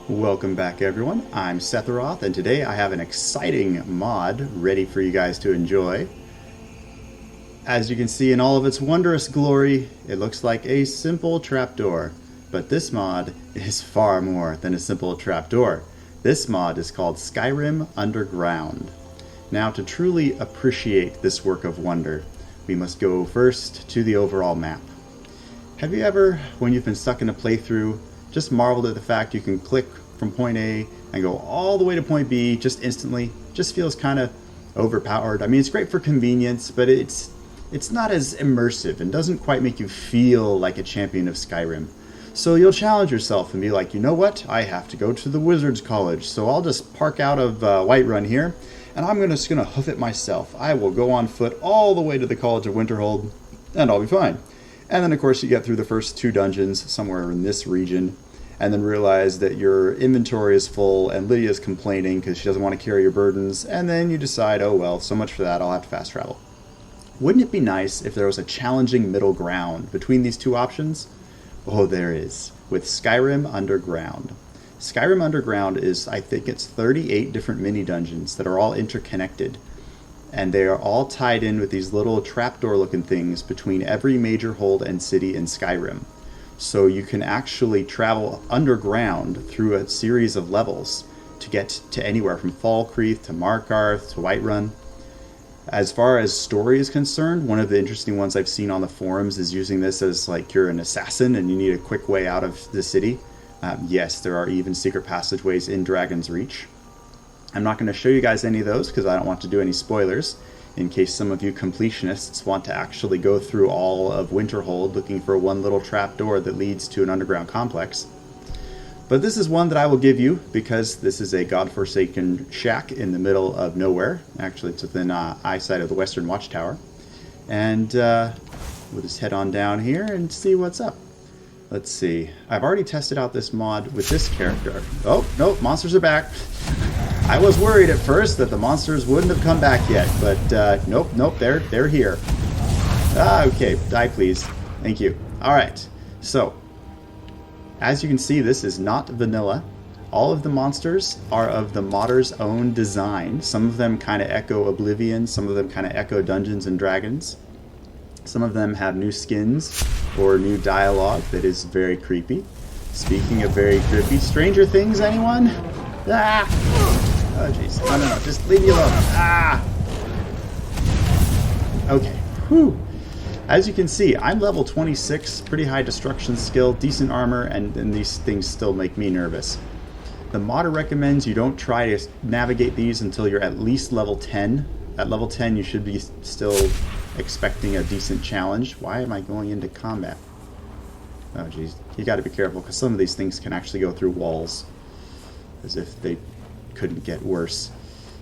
Welcome back everyone, I'm Setharoth, and today I have an exciting mod ready for you guys to enjoy. As you can see in all of its wondrous glory, it looks like a simple trapdoor. But this mod is far more than a simple trapdoor. This mod is called Skyrim Underground. Now, to truly appreciate this work of wonder, we must go first to the overall map. Have you ever, when you've been stuck in a playthrough, just marveled at the fact you can click from point A and go all the way to point B just instantly? Just feels kind of overpowered. I mean, it's great for convenience, but it's not as immersive and doesn't quite make you feel like a champion of Skyrim. So you'll challenge yourself and be like, you know what? I have to go to the Wizards College, so I'll just park out of Whiterun here, and I'm just gonna hoof it myself. I will go on foot all the way to the College of Winterhold, and I'll be fine. And then, of course, you get through the first 2 dungeons somewhere in this region, and then realize that your inventory is full, and Lydia's complaining because she doesn't want to carry your burdens, and then you decide, oh well, so much for that, I'll have to fast travel. Wouldn't it be nice if there was a challenging middle ground between these 2 options? Oh, there is, with Skyrim Underground. Skyrim Underground is, I think it's 38 different mini-dungeons that are all interconnected. And they are all tied in with these little trapdoor looking things between every major hold and city in Skyrim. So you can actually travel underground through a series of levels to get to anywhere from Falkreath to Markarth to Whiterun. As far as story is concerned, one of the interesting ones I've seen on the forums is using this as like you're an assassin and you need a quick way out of the city. Yes, there are even secret passageways in Dragon's Reach. I'm not going to show you guys any of those because I don't want to do any spoilers in case some of you completionists want to actually go through all of Winterhold looking for one little trapdoor that leads to an underground complex. But this is one that I will give you because this is a godforsaken shack in the middle of nowhere. Actually, it's within eyesight of the Western Watchtower. And we'll just head on down here and see what's up. Let's see. I've already tested out this mod with this character. Oh, nope, monsters are back. I was worried at first that the monsters wouldn't have come back yet, but nope, they're here. Okay, die please. Thank you. Alright, so, as you can see, this is not vanilla. All of the monsters are of the modder's own design. Some of them kind of echo Oblivion, some of them kind of echo Dungeons and Dragons. Some of them have new skins or new dialogue that is very creepy. Speaking of very creepy, Stranger Things, anyone? Ah! Oh jeez, no, just leave me alone. Ah! Okay, whew. As you can see, I'm level 26, pretty high destruction skill, decent armor, and these things still make me nervous. The modder recommends you don't try to navigate these until you're at least level 10. At level 10 you should be still expecting a decent challenge. Why am I going into combat? Oh jeez, you gotta be careful because some of these things can actually go through walls. As if they couldn't get worse.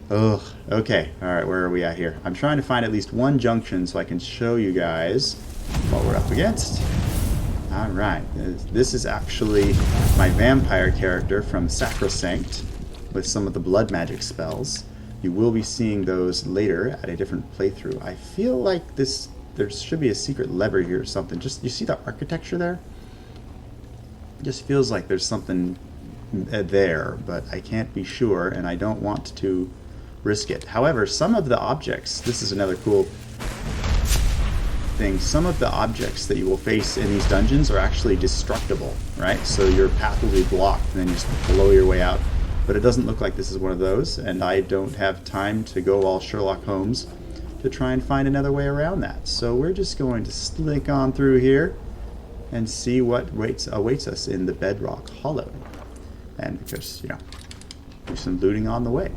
Ugh, okay, alright, where are we at here? I'm trying to find at least one junction so I can show you guys what we're up against. Alright, this is actually my vampire character from Sacrosanct with some of the blood magic spells. You will be seeing those later at a different playthrough. I feel like there should be a secret lever here or something. Just, you see the architecture there? It just feels like there's something there, but I can't be sure and I don't want to risk it. However, some of the objects, this is another cool thing, some of the objects that you will face in these dungeons are actually destructible, right? So your path will be blocked and then you just blow your way out. But it doesn't look like this is one of those, and I don't have time to go all Sherlock Holmes to try and find another way around that. So we're just going to slink on through here and see what awaits us in the Bedrock Hollow. And because, you know, do some looting on the way.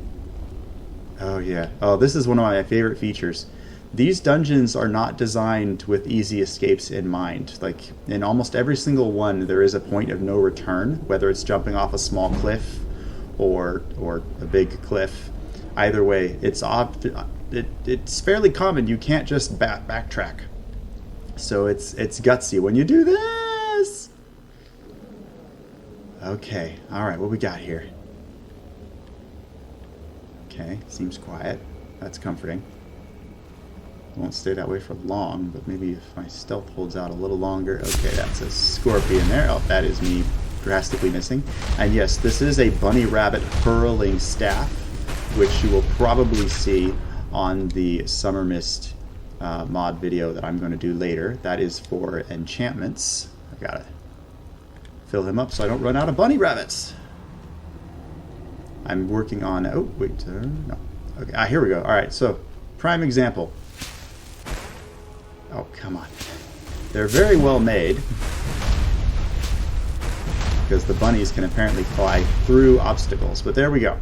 Oh yeah. Oh, this is one of my favorite features. These dungeons are not designed with easy escapes in mind. Like, in almost every single one, there is a point of no return, whether it's jumping off a small cliff or a big cliff. Either way, it's fairly common. You can't just backtrack. So it's gutsy when you do this. Okay, alright, what we got here? Okay, seems quiet. That's comforting. Won't stay that way for long, but maybe if my stealth holds out a little longer. Okay, that's a scorpion there. Oh, that is me drastically missing. And yes, this is a bunny rabbit hurling staff, which you will probably see on the Summer Mist mod video that I'm going to do later. That is for enchantments. I gotta fill him up so I don't run out of bunny rabbits. I'm working on, oh wait, no. Okay, here we go. Alright, so prime example. Oh, come on. They're very well made, because the bunnies can apparently fly through obstacles. But there we go.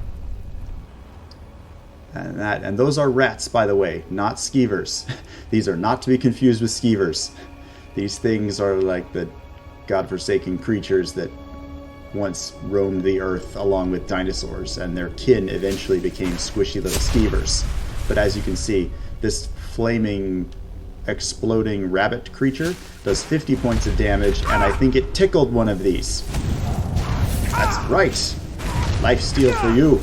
And those are rats, by the way, not skeevers. These are not to be confused with skeevers. These things are like the godforsaken creatures that once roamed the earth along with dinosaurs, and their kin eventually became squishy little skeevers. But as you can see, this flaming, exploding rabbit creature does 50 points of damage, and I think it tickled one of these. That's right. Lifesteal for you.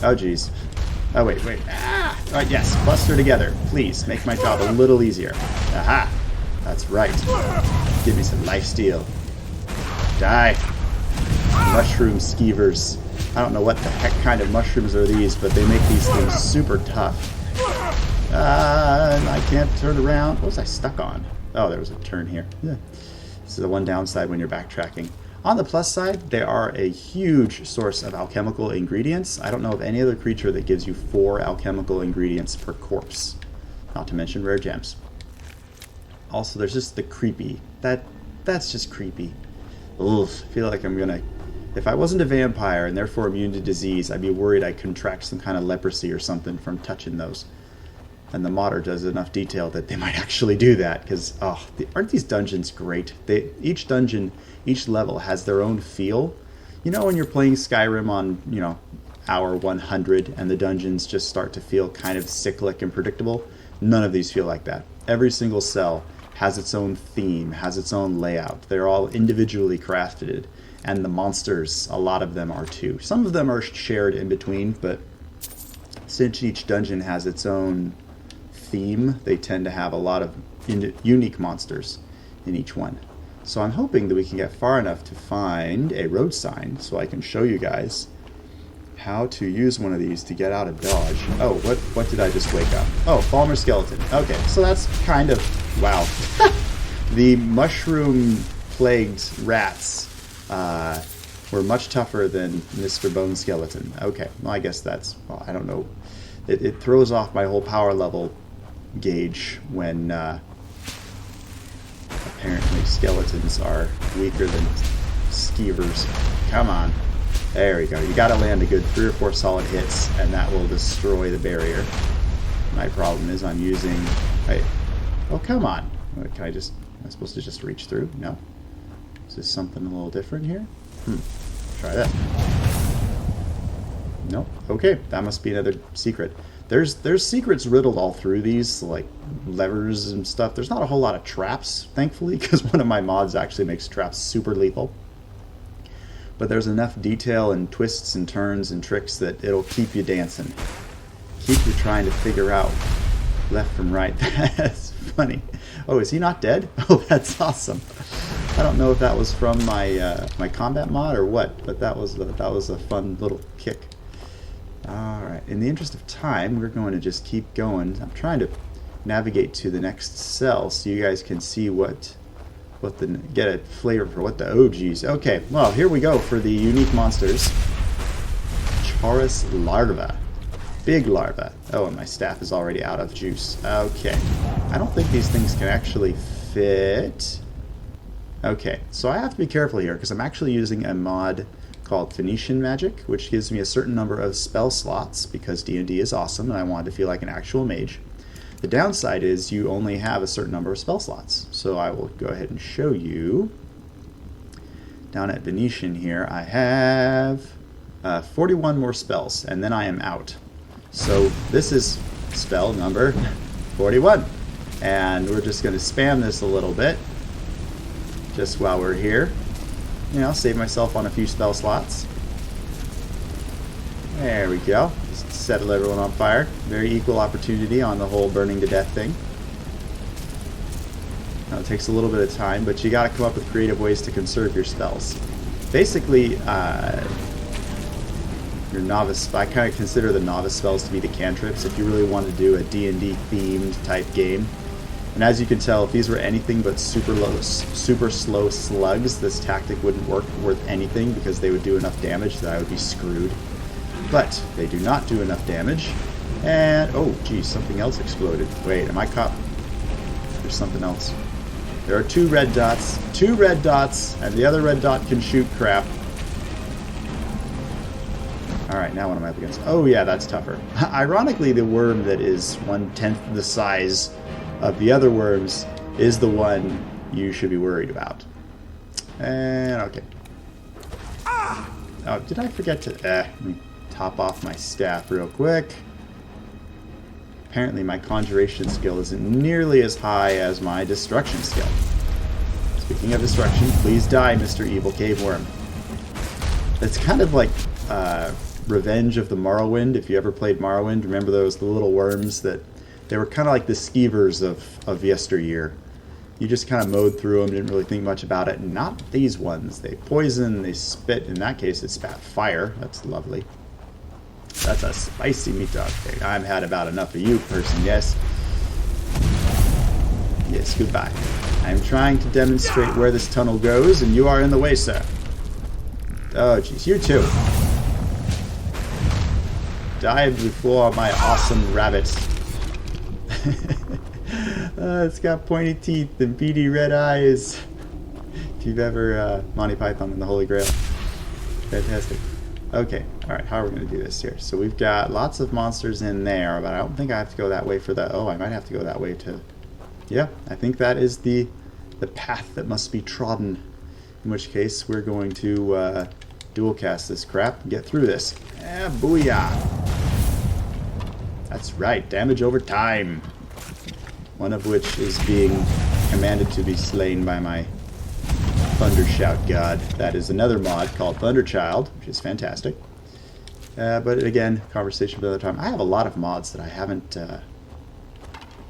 Oh, geez. Oh, wait. Ah! All right, yes. Cluster together. Please, make my job a little easier. Aha! That's right. Give me some lifesteal. Die. Mushroom skeevers. I don't know what the heck kind of mushrooms are these, but they make these things super tough. I can't turn around. What was I stuck on? Oh, there was a turn here. Yeah. This is the one downside when you're backtracking. On the plus side, they are a huge source of alchemical ingredients. I don't know of any other creature that gives you 4 alchemical ingredients per corpse. Not to mention rare gems. Also, there's just the creepy. That's just creepy. Ugh, I feel like I'm gonna... If I wasn't a vampire and therefore immune to disease, I'd be worried I'd contract some kind of leprosy or something from touching those. And the modder does enough detail that they might actually do that, because, oh, aren't these dungeons great? Each dungeon, each level has their own feel. You know when you're playing Skyrim on, you know, hour 100 and the dungeons just start to feel kind of cyclic and predictable? None of these feel like that. Every single cell has its own theme, has its own layout. They're all individually crafted, and the monsters, a lot of them are too. Some of them are shared in between, but since each dungeon has its own theme, they tend to have a lot of unique monsters in each one. So I'm hoping that we can get far enough to find a road sign so I can show you guys how to use one of these to get out of dodge. Oh, what did I just wake up? Oh, Falmer Skeleton. Okay, so that's kind of... wow. The mushroom-plagued rats were much tougher than Mr. Bone Skeleton. Okay, well, I guess that's... well, I don't know. It throws off my whole power level gauge when apparently skeletons are weaker than skeevers. Come on. There we go. You gotta land a good 3 or 4 solid hits, and that will destroy the barrier. My problem is I'm using... oh, come on. Can I just... am I supposed to just reach through? No. Is this something a little different here? Try that. Nope. Okay, that must be another secret. There's secrets riddled all through these, like levers and stuff. There's not a whole lot of traps, thankfully, because one of my mods actually makes traps super lethal. But there's enough detail and twists and turns and tricks that it'll keep you dancing. Keep you trying to figure out left from right. That's funny. Oh, is he not dead? Oh, that's awesome. I don't know if that was from my my combat mod or what, but that was a fun little kick. Alright, in the interest of time, we're going to just keep going. I'm trying to navigate to the next cell so you guys can see get a flavor for what the... oh geez. Okay, well, here we go for the unique monsters. Chaurus larva. Big larva. Oh, and my staff is already out of juice. Okay. I don't think these things can actually fit. Okay, so I have to be careful here because I'm actually using a mod called Phoenician Magic, which gives me a certain number of spell slots because D&D is awesome and I wanted to feel like an actual mage. The downside is you only have a certain number of spell slots. So I will go ahead and show you. Down at Venetian here, I have 41 more spells, and then I am out. So this is spell number 41. And we're just going to spam this a little bit, just while we're here. You know, save myself on a few spell slots. There we go. Just settle everyone on fire. Very equal opportunity on the whole burning to death thing. Now, it takes a little bit of time, but you got to come up with creative ways to conserve your spells. Basically, your novice, I kind of consider the novice spells to be the cantrips if you really want to do a D&D themed type game. And as you can tell, if these were anything but super slow slugs, this tactic wouldn't work worth anything because they would do enough damage that I would be screwed. But they do not do enough damage. And, oh geez, something else exploded. Wait, am I caught? There's something else. There are two red dots, and the other red dot can shoot crap. Alright, now what am I up against? Oh yeah, that's tougher. Ironically, the worm that is 1/10 the size of the other worms is the one you should be worried about. And, okay. Oh, did I forget to... let me top off my staff real quick. Apparently my conjuration skill isn't nearly as high as my destruction skill. Speaking of destruction, please die, Mr. Evil Cave Worm. It's kind of like Revenge of the Morrowind. If you ever played Morrowind, remember those the little worms that... They were kind of like the skeevers of yesteryear. You just kind of mowed through them, didn't really think much about it. Not these ones. They poison, they spit. In that case, it spat fire. That's lovely. That's a spicy meat dog thing. I've had about enough of you, person. Yes. Yes, goodbye. I'm trying to demonstrate where this tunnel goes, and you are in the way, sir. Oh, jeez. You too. Die before my awesome rabbit. It's got pointy teeth and beady red eyes. If you've ever Monty Python and the Holy Grail. Fantastic. Okay, alright, how are we going to do this here? So we've got lots of monsters in there, but I don't think I have to go that way for the... Oh, I might have to go that way to... Yeah, I think that is the path that must be trodden. In which case, we're going to dual cast this crap and get through this. Booyah! That's right, damage over time. One of which is being commanded to be slain by my Thundershout god. That is another mod called Thunderchild, which is fantastic. But again, conversation for another time. I have a lot of mods that I haven't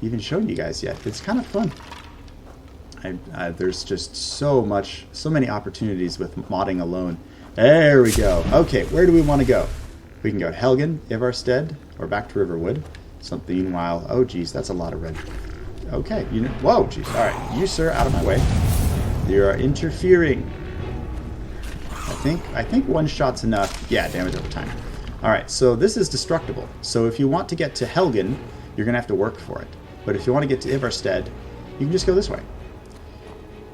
even shown you guys yet. It's kind of fun. There's just so many opportunities with modding alone. There we go. Okay, where do we want to go? We can go to Helgen, Ivarstead, or back to Riverwood. Something while... Oh, geez, that's a lot of red. Okay, you know... Whoa, geez. Alright, you, sir, out of my way. You are interfering. I think one shot's enough. Yeah, damage over time. Alright, so this is destructible. So if you want to get to Helgen, you're going to have to work for it. But if you want to get to Ivarstead, you can just go this way.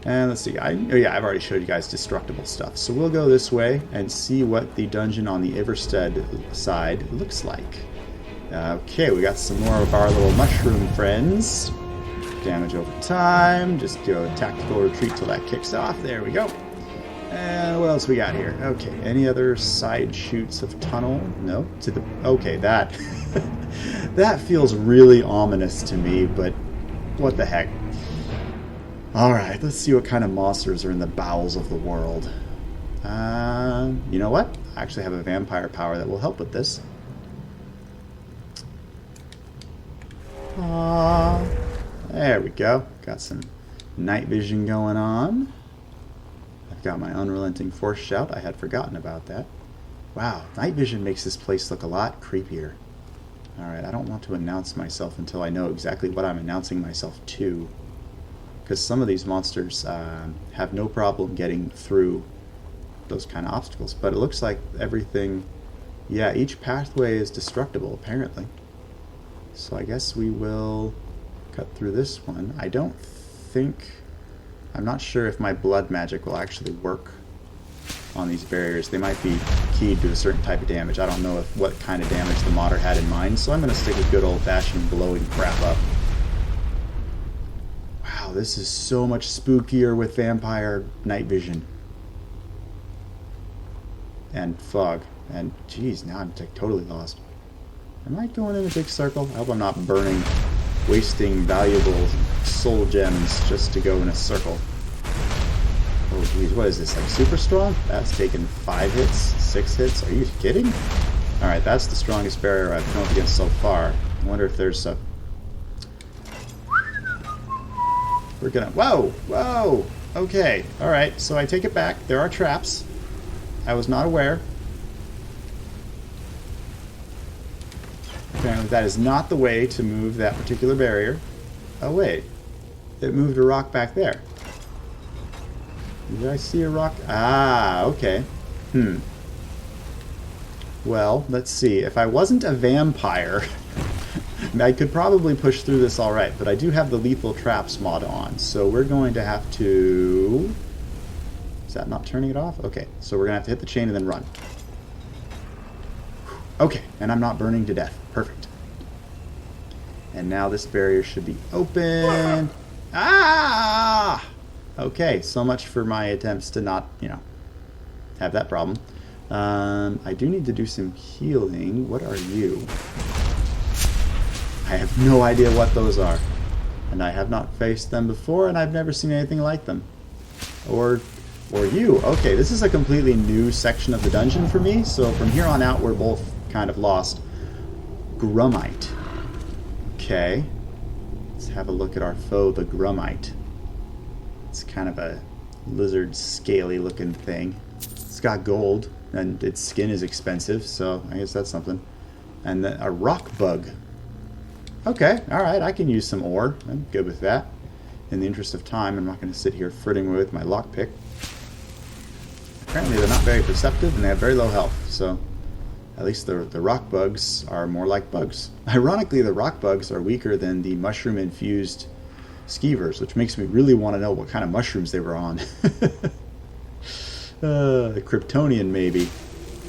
And let's see. Oh yeah, I've already showed you guys destructible stuff. So we'll go this way and see what the dungeon on the Ivarstead side looks like. Okay, we got some more of our little mushroom friends. Damage over time. Just do a tactical retreat till that kicks off. There we go. And what else we got here? Okay, any other side chutes of tunnel? No. To the... Okay, that... that feels really ominous to me, but what the heck. Alright, let's see what kind of monsters are in the bowels of the world. You know what? I actually have a vampire power that will help with this. There we go. Got some night vision going on. I've got my unrelenting force shout. I had forgotten about that. Wow, night vision makes this place look a lot creepier. Alright, I don't want to announce myself until I know exactly what I'm announcing myself to. Because some of these monsters have no problem getting through those kind of obstacles. But it looks like everything... Yeah, each pathway is destructible, apparently. So I guess we will cut through this one. I don't think... I'm not sure if my blood magic will actually work on these barriers. They might be keyed to a certain type of damage. I don't know what kind of damage the modder had in mind, so I'm going to stick with good old-fashioned blowing crap up. Wow, this is so much spookier with vampire night vision. And fog. And, geez, now I'm totally lost. Am I going in a big circle? I hope I'm not burning, wasting valuable soul gems just to go in a circle. Oh, geez, what is this, like super strong? That's taken 5 hits, 6 hits? Are you kidding? Alright, that's the strongest barrier I've come up against so far. I wonder if there's a... We're gonna... Whoa! Whoa! Okay. Alright, so I take it back. There are traps. I was not aware. Apparently that is not the way to move that particular barrier. Oh, wait. It moved a rock back there. Did I see a rock? Ah, okay. Well, let's see. If I wasn't a vampire, I could probably push through this alright, but I do have the lethal traps mod on, so we're going to have to... Is that not turning it off? Okay, so we're going to have to hit the chain and then run. Okay, and I'm not burning to death. Perfect. And now this barrier should be open. Ah! Okay, so much for my attempts to not, you know, have that problem. I do need to do some healing. What are you? I have no idea what those are. And I have not faced them before, and I've never seen anything like them. Or you. Okay, this is a completely new section of the dungeon for me, so from here on out we're both kind of lost. Grummite. Okay. Let's have a look at our foe, the Grummite. It's kind of a lizard, scaly looking thing. It's got gold, and its skin is expensive, so I guess that's something. And a rock bug. Okay, alright, I can use some ore. I'm good with that. In the interest of time, I'm not going to sit here fritting with my lockpick. Apparently they're not very perceptive, and they have very low health, so at least the rock bugs are more like bugs. Ironically, the rock bugs are weaker than the mushroom-infused skeevers, which makes me really want to know what kind of mushrooms they were on. The Kryptonian, maybe.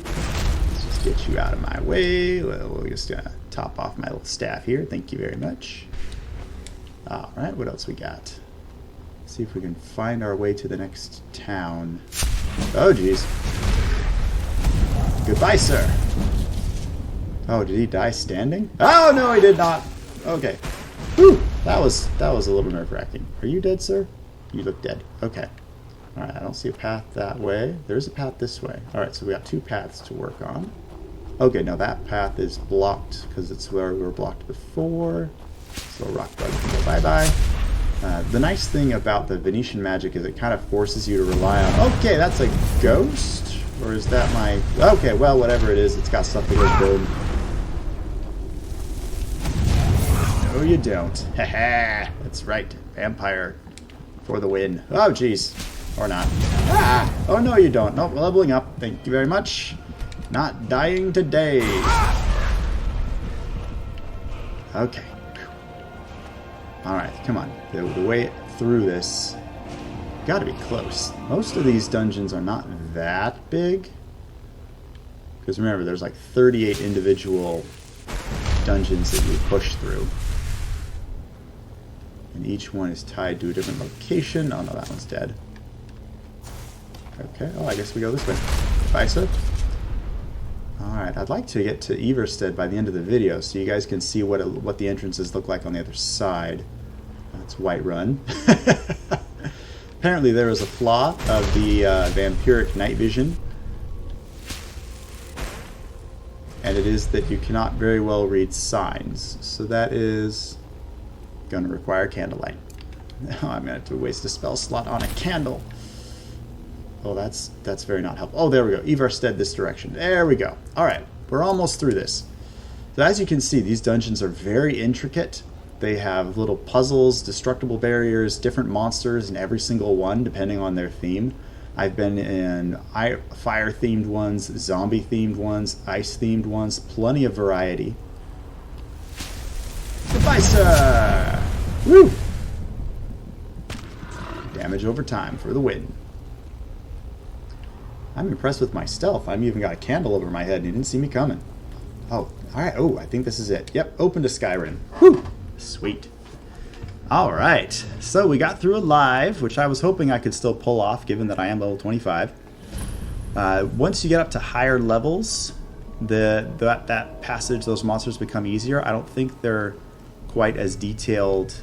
Let's just get you out of my way. We'll just top off my little staff here. Thank you very much. Alright, what else we got? Let's see if we can find our way to the next town. Oh, jeez. Goodbye, sir. Oh, did he die standing? Oh, no, he did not. Okay. Whew. That was a little nerve-wracking. Are you dead, sir? You look dead. Okay. Alright, I don't see a path that way. There's a path this way. Alright, so we got two paths to work on. Okay, now that path is blocked because it's where we were blocked before. So rock bug can go bye-bye. The nice thing about the Venetian magic is it kind of forces you to rely on... Okay, that's a ghost? Or is that my... Okay, well, whatever it is, it's got stuff that goes boom. No, you don't. Haha, that's right. Vampire for the win. Oh, jeez. Or not. Ah! Oh, no, you don't. Nope, leveling up. Thank you very much. Not dying today. Okay. Alright, come on. The way through this... Gotta be close. Most of these dungeons are not that big. Because remember, there's like 38 individual dungeons that you push through. And each one is tied to a different location. Oh no, that one's dead. Okay, oh, I guess we go this way. Bye, sir. Alright, I'd like to get to Everstead by the end of the video so you guys can see what the entrances look like on the other side. That's Whiterun. Apparently there is a flaw of the vampiric night vision. And it is that you cannot very well read signs. So that is going to require candlelight. Now I'm going to have to waste a spell slot on a candle. Oh, that's very not helpful. Oh, there we go. Everstead this direction. There we go. Alright, we're almost through this. So as you can see, these dungeons are very intricate. They have little puzzles, destructible barriers, different monsters in every single one, depending on their theme. I've been in fire-themed ones, zombie-themed ones, ice-themed ones, plenty of variety. Goodbye, sir! Woo! Damage over time for the win. I'm impressed with my stealth. I've even got a candle over my head and he didn't see me coming. Oh, alright. Oh, I think this is it. Yep, open to Skyrim. Whew! Sweet. Alright, so we got through it live, which I was hoping I could still pull off given that I am level 25. Once you get up to higher levels, that passage, those monsters become easier. I don't think they're quite as detailed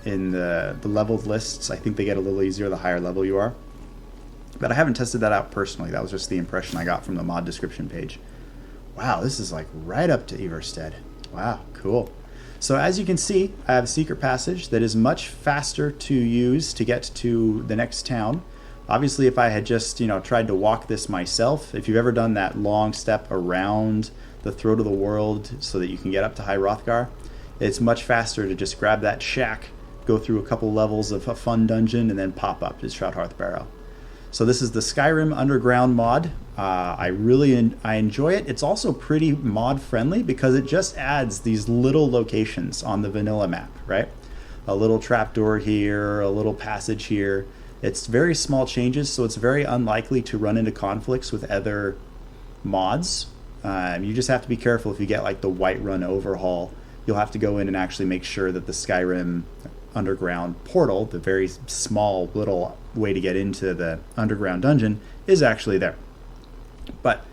in the leveled lists. I think they get a little easier the higher level you are. But I haven't tested that out personally. That was just the impression I got from the mod description page. Wow, this is like right up to Everstead. Wow, cool. So as you can see, I have a secret passage that is much faster to use to get to the next town. Obviously, if I had just, tried to walk this myself, if you've ever done that long step around the throat of the world so that you can get up to High Hrothgar, it's much faster to just grab that shack, go through a couple levels of a fun dungeon, and then pop up to Shroudhearth Barrow. So this is the Skyrim Underground mod. I enjoy it. It's also pretty mod friendly because it just adds these little locations on the vanilla map, right? A little trapdoor here, a little passage here. It's very small changes, so it's very unlikely to run into conflicts with other mods. You just have to be careful if you get like the Whiterun overhaul. You'll have to go in and actually make sure that the Skyrim Underground portal, the very small little way to get into the underground dungeon, is actually there. But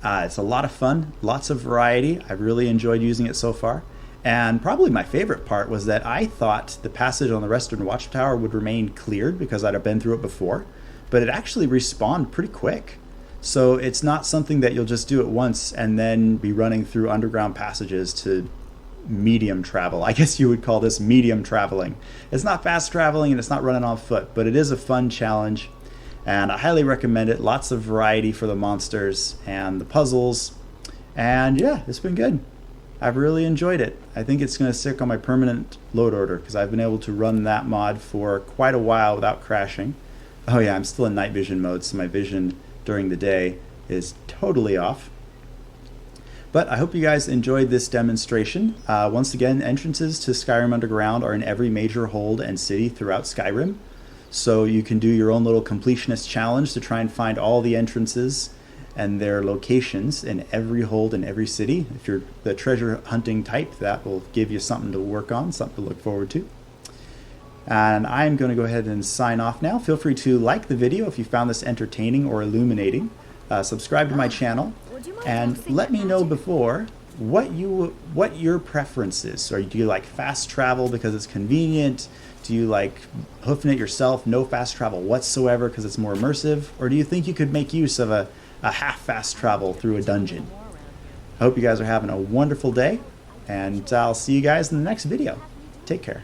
it's a lot of fun, lots of variety. I've really enjoyed using it so far. And probably my favorite part was that I thought the passage on the Western Watchtower would remain cleared because I'd have been through it before, but it actually respawned pretty quick. So it's not something that you'll just do it once and then be running through underground passages to medium travel. I guess you would call this medium traveling. It's not fast traveling and it's not running on foot, but it is a fun challenge and I highly recommend it. Lots of variety for the monsters and the puzzles, and yeah, it's been good. I've really enjoyed it. I think it's going to stick on my permanent load order because I've been able to run that mod for quite a while without crashing. Oh yeah, I'm still in night vision mode, so my vision during the day is totally off. But I hope you guys enjoyed this demonstration. Once again, entrances to Skyrim Underground are in every major hold and city throughout Skyrim. So you can do your own little completionist challenge to try and find all the entrances and their locations in every hold in every city. If you're the treasure hunting type, that will give you something to work on, something to look forward to. And I'm going to go ahead and sign off now. Feel free to like the video if you found this entertaining or illuminating. Subscribe to my channel. And let me know before what your preference is. Or do you like fast travel because it's convenient? Do you like hoofing it yourself, no fast travel whatsoever because it's more immersive? Or do you think you could make use of a half fast travel through a dungeon? I hope you guys are having a wonderful day, and I'll see you guys in the next video. Take care.